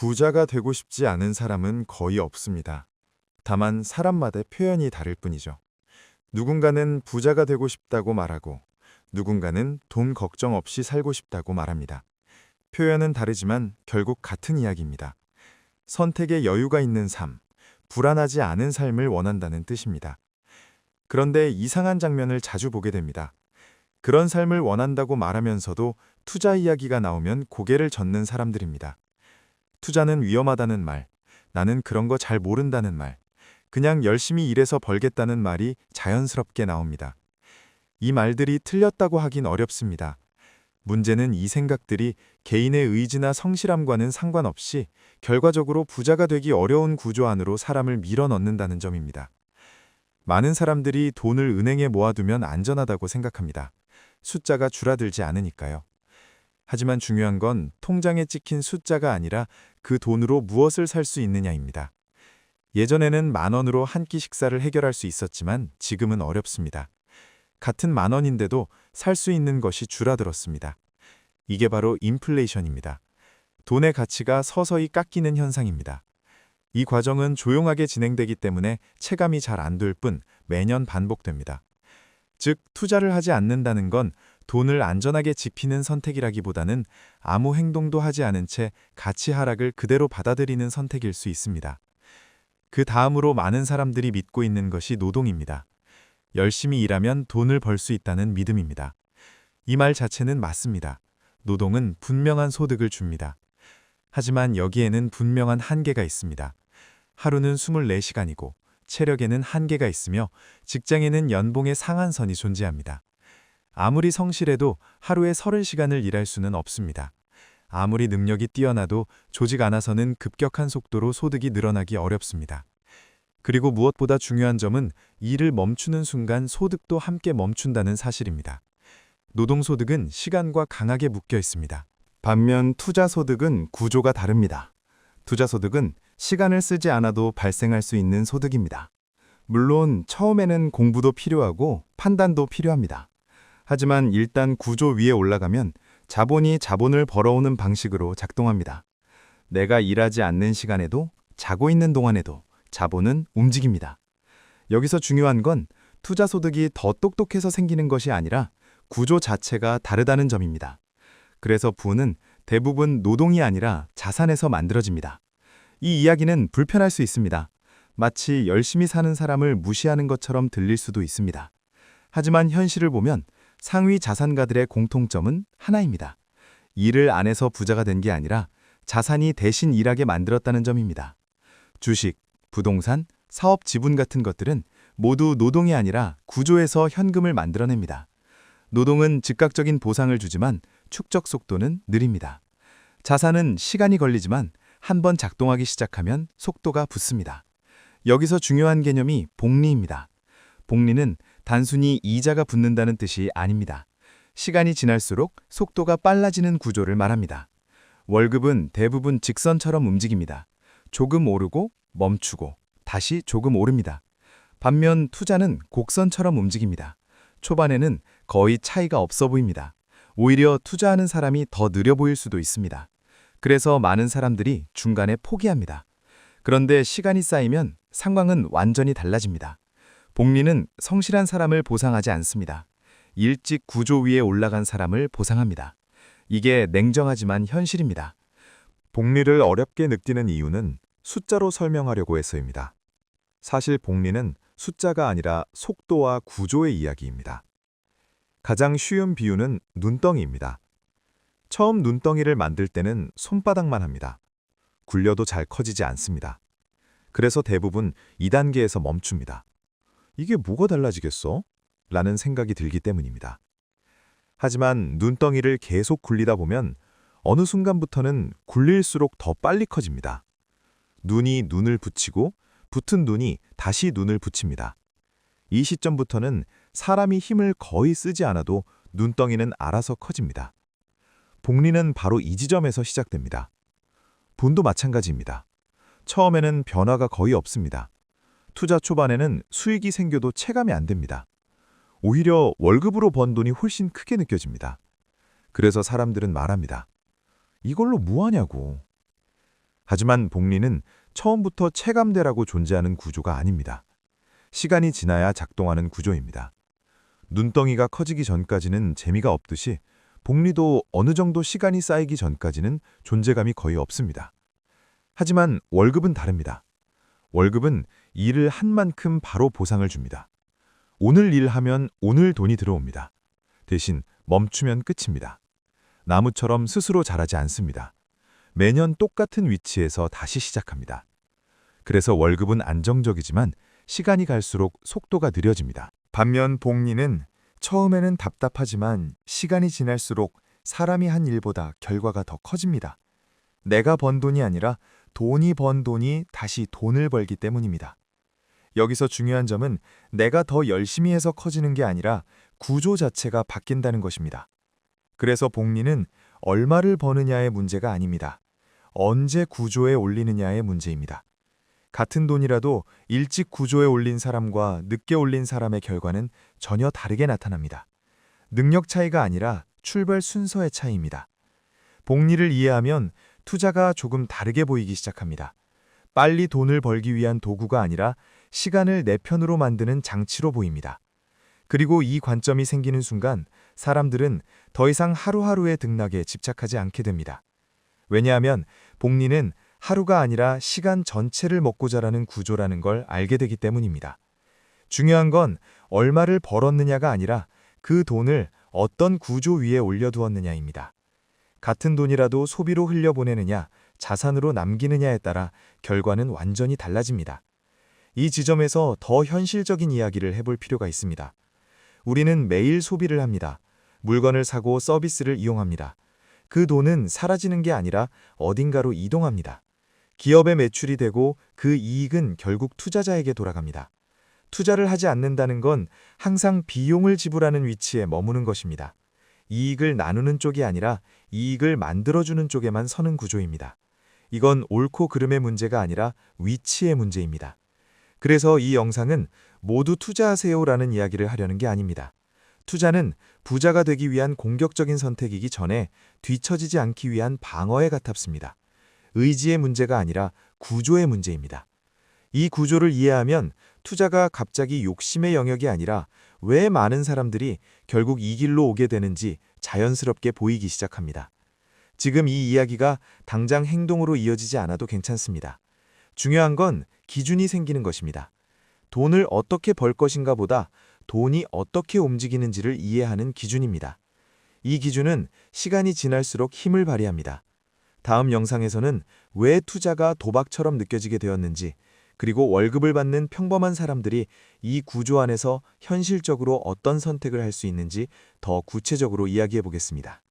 부자가 되고 싶지 않은 사람은 거의 없습니다. 다만 사람마다 표현이 다를 뿐이죠. 누군가는 부자가 되고 싶다고 말하고 누군가는 돈 걱정 없이 살고 싶다고 말합니다. 표현은 다르지만 결국 같은 이야기입니다. 선택에 여유가 있는 삶, 불안하지 않은 삶을 원한다는 뜻입니다. 그런데 이상한 장면을 자주 보게 됩니다. 그런 삶을 원한다고 말하면서도 투자 이야기가 나오면 고개를 젓는 사람들입니다. 투자는 위험하다는 말, 나는 그런 거 잘 모른다는 말, 그냥 열심히 일해서 벌겠다는 말이 자연스럽게 나옵니다. 이 말들이 틀렸다고 하긴 어렵습니다. 문제는 이 생각들이 개인의 의지나 성실함과는 상관없이 결과적으로 부자가 되기 어려운 구조 안으로 사람을 밀어넣는다는 점입니다. 많은 사람들이 돈을 은행에 모아두면 안전하다고 생각합니다. 숫자가 줄어들지 않으니까요. 하지만 중요한 건 통장에 찍힌 숫자가 아니라 그 돈으로 무엇을 살 수 있느냐입니다. 예전에는 10,000원으로 한 끼 식사를 해결할 수 있었지만 지금은 어렵습니다. 같은 10,000원인데도 살 수 있는 것이 줄어들었습니다. 이게 바로 인플레이션입니다. 돈의 가치가 서서히 깎이는 현상입니다. 이 과정은 조용하게 진행되기 때문에 체감이 잘 안 될 뿐 매년 반복됩니다. 즉, 투자를 하지 않는다는 건 돈을 안전하게 지키는 선택이라기보다는 아무 행동도 하지 않은 채 가치 하락을 그대로 받아들이는 선택일 수 있습니다. 그 다음으로 많은 사람들이 믿고 있는 것이 노동입니다. 열심히 일하면 돈을 벌 수 있다는 믿음입니다. 이 말 자체는 맞습니다. 노동은 분명한 소득을 줍니다. 하지만 여기에는 분명한 한계가 있습니다. 하루는 24시간이고 체력에는 한계가 있으며 직장에는 연봉의 상한선이 존재합니다. 아무리 성실해도 하루에 30시간을 일할 수는 없습니다. 아무리 능력이 뛰어나도 조직 안에서는 급격한 속도로 소득이 늘어나기 어렵습니다. 그리고 무엇보다 중요한 점은 일을 멈추는 순간 소득도 함께 멈춘다는 사실입니다. 노동소득은 시간과 강하게 묶여 있습니다. 반면 투자소득은 구조가 다릅니다. 투자소득은 시간을 쓰지 않아도 발생할 수 있는 소득입니다. 물론 처음에는 공부도 필요하고 판단도 필요합니다. 하지만 일단 구조 위에 올라가면 자본이 자본을 벌어오는 방식으로 작동합니다. 내가 일하지 않는 시간에도 자고 있는 동안에도 자본은 움직입니다. 여기서 중요한 건 투자소득이 더 똑똑해서 생기는 것이 아니라 구조 자체가 다르다는 점입니다. 그래서 부는 대부분 노동이 아니라 자산에서 만들어집니다. 이 이야기는 불편할 수 있습니다. 마치 열심히 사는 사람을 무시하는 것처럼 들릴 수도 있습니다. 하지만 현실을 보면 상위 자산가들의 공통점은 하나입니다. 일을 안 해서 부자가 된 게 아니라 자산이 대신 일하게 만들었다는 점입니다. 주식, 부동산, 사업 지분 같은 것들은 모두 노동이 아니라 구조에서 현금을 만들어냅니다. 노동은 즉각적인 보상을 주지만 축적 속도는 느립니다. 자산은 시간이 걸리지만 한번 작동하기 시작하면 속도가 붙습니다. 여기서 중요한 개념이 복리입니다. 복리는 단순히 이자가 붙는다는 뜻이 아닙니다. 시간이 지날수록 속도가 빨라지는 구조를 말합니다. 월급은 대부분 직선처럼 움직입니다. 조금 오르고 멈추고 다시 조금 오릅니다. 반면 투자는 곡선처럼 움직입니다. 초반에는 거의 차이가 없어 보입니다. 오히려 투자하는 사람이 더 느려 보일 수도 있습니다. 그래서 많은 사람들이 중간에 포기합니다. 그런데 시간이 쌓이면 상황은 완전히 달라집니다. 복리는 성실한 사람을 보상하지 않습니다. 일찍 구조 위에 올라간 사람을 보상합니다. 이게 냉정하지만 현실입니다. 복리를 어렵게 느끼는 이유는 숫자로 설명하려고 해서입니다. 사실 복리는 숫자가 아니라 속도와 구조의 이야기입니다. 가장 쉬운 비유는 눈덩이입니다. 처음 눈덩이를 만들 때는 손바닥만 합니다. 굴려도 잘 커지지 않습니다. 그래서 대부분 2단계에서 멈춥니다. 이게 뭐가 달라지겠어? 라는 생각이 들기 때문입니다. 하지만 눈덩이를 계속 굴리다 보면 어느 순간부터는 굴릴수록 더 빨리 커집니다. 눈이 눈을 붙이고 붙은 눈이 다시 눈을 붙입니다. 이 시점부터는 사람이 힘을 거의 쓰지 않아도 눈덩이는 알아서 커집니다. 복리는 바로 이 지점에서 시작됩니다. 돈도 마찬가지입니다. 처음에는 변화가 거의 없습니다. 투자 초반에는 수익이 생겨도 체감이 안 됩니다. 오히려 월급으로 번 돈이 훨씬 크게 느껴집니다. 그래서 사람들은 말합니다. 이걸로 뭐 하냐고. 하지만 복리는 처음부터 체감대라고 존재하는 구조가 아닙니다. 시간이 지나야 작동하는 구조입니다. 눈덩이가 커지기 전까지는 재미가 없듯이 복리도 어느 정도 시간이 쌓이기 전까지는 존재감이 거의 없습니다. 하지만 월급은 다릅니다. 월급은 일을 한 만큼 바로 보상을 줍니다. 오늘 일하면 오늘 돈이 들어옵니다. 대신 멈추면 끝입니다. 나무처럼 스스로 자라지 않습니다. 매년 똑같은 위치에서 다시 시작합니다. 그래서 월급은 안정적이지만 시간이 갈수록 속도가 느려집니다. 반면 복리는 처음에는 답답하지만 시간이 지날수록 사람이 한 일보다 결과가 더 커집니다. 내가 번 돈이 아니라 돈이 번 돈이 다시 돈을 벌기 때문입니다. 여기서 중요한 점은 내가 더 열심히 해서 커지는 게 아니라 구조 자체가 바뀐다는 것입니다. 그래서 복리는 얼마를 버느냐의 문제가 아닙니다. 언제 구조에 올리느냐의 문제입니다. 같은 돈이라도 일찍 구조에 올린 사람과 늦게 올린 사람의 결과는 전혀 다르게 나타납니다. 능력 차이가 아니라 출발 순서의 차이입니다. 복리를 이해하면 투자가 조금 다르게 보이기 시작합니다. 빨리 돈을 벌기 위한 도구가 아니라 시간을 내 편으로 만드는 장치로 보입니다. 그리고 이 관점이 생기는 순간 사람들은 더 이상 하루하루의 등락에 집착하지 않게 됩니다. 왜냐하면 복리는 하루가 아니라 시간 전체를 먹고 자라는 구조라는 걸 알게 되기 때문입니다. 중요한 건 얼마를 벌었느냐가 아니라 그 돈을 어떤 구조 위에 올려두었느냐입니다. 같은 돈이라도 소비로 흘려보내느냐, 자산으로 남기느냐에 따라 결과는 완전히 달라집니다. 이 지점에서 더 현실적인 이야기를 해볼 필요가 있습니다. 우리는 매일 소비를 합니다. 물건을 사고 서비스를 이용합니다. 그 돈은 사라지는 게 아니라 어딘가로 이동합니다. 기업의 매출이 되고 그 이익은 결국 투자자에게 돌아갑니다. 투자를 하지 않는다는 건 항상 비용을 지불하는 위치에 머무는 것입니다. 이익을 나누는 쪽이 아니라 이익을 만들어주는 쪽에만 서는 구조입니다. 이건 옳고 그름의 문제가 아니라 위치의 문제입니다. 그래서 이 영상은 모두 투자하세요라는 이야기를 하려는 게 아닙니다. 투자는 부자가 되기 위한 공격적인 선택이기 전에 뒤처지지 않기 위한 방어에 가깝습니다. 의지의 문제가 아니라 구조의 문제입니다. 이 구조를 이해하면 투자가 갑자기 욕심의 영역이 아니라 왜 많은 사람들이 결국 이 길로 오게 되는지 자연스럽게 보이기 시작합니다. 지금 이 이야기가 당장 행동으로 이어지지 않아도 괜찮습니다. 중요한 건 기준이 생기는 것입니다. 돈을 어떻게 벌 것인가 보다 돈이 어떻게 움직이는지를 이해하는 기준입니다. 이 기준은 시간이 지날수록 힘을 발휘합니다. 다음 영상에서는 왜 투자가 도박처럼 느껴지게 되었는지, 그리고 월급을 받는 평범한 사람들이 이 구조 안에서 현실적으로 어떤 선택을 할 수 있는지 더 구체적으로 이야기해 보겠습니다.